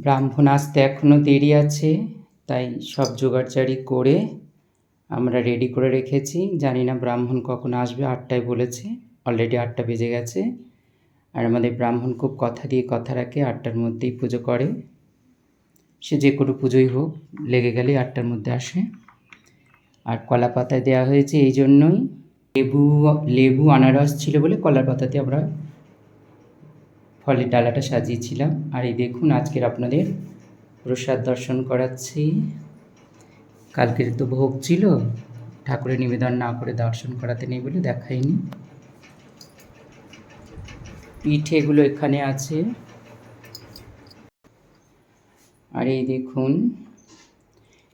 ব্রাহ্মণ আসতে এখনও দেরি আছে, তাই সব জোগাড়জারি করে আমরা রেডি করে রেখেছি। জানি না ব্রাহ্মণ কখন আসবে, 8টায় বলেছে, অলরেডি 8টা বেজে গেছে। আর আমাদের ব্রাহ্মণ খুব কথা দিয়ে কথা রাখে, 8টার মধ্যেই পুজো করে। সে যে কোনো পুজোই হোক, লেগে গেলেই 8টার মধ্যে আসে। আর কলা পাতায় দেওয়া হয়েছে এই জন্যই, লেবু আনারস ছিল বলে কলার পাতাতে আমরা ফলের ডালাটা সাজিয়েছিলাম। আর এই দেখুন আজকের আপনাদের প্রসাদ দর্শন করাচ্ছি। কালকের তো ভোগ ছিল, ঠাকুরের নিবেদন না করে দর্শন করাতে নেই বলে দেখাইনি। পিঠেগুলো এখানে আছে। আর এই দেখুন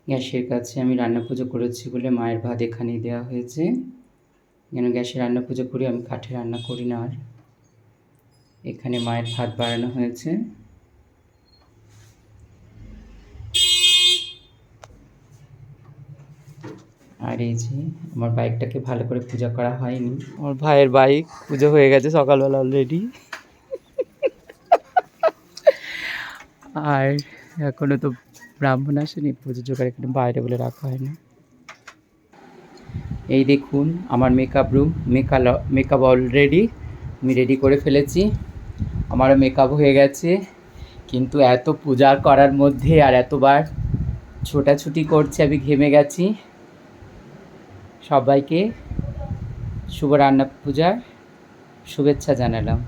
গ্যাসের কাছে আমি রান্না পুজো করেছি বলে মায়ের ভাত এখানেই দেওয়া হয়েছে। যেন গ্যাসে রান্না পুজো করি, আমি কাঠে রান্না করি না। আর এখানে মায়ের ভাত বাড়ানো হয়েছে। আর এই যে আমার বাইকটাকে ভালো করে পূজা করা হয়নি। আমার ভাইয়ের বাইক পুজো হয়ে গেছে সকালবেলা অলরেডি। আর এখনও তো ব্রাহ্মণ আসেনি, পুজো জোগাড় এখানে বাইরে বলে রাখা হয় না। এই দেখুন আমার মেকআপ রুম, মেকআপ অলরেডি আমি রেডি করে ফেলেছি। আমারও মেকআপ হয়ে গেছে, কিন্তু এত পূজা করার মধ্যে আর এতবার ছোটাছুটি করছে আমি ঘেমে গেছি। সবাইকে শুভ রান্না পূজার শুভেচ্ছা জানালাম।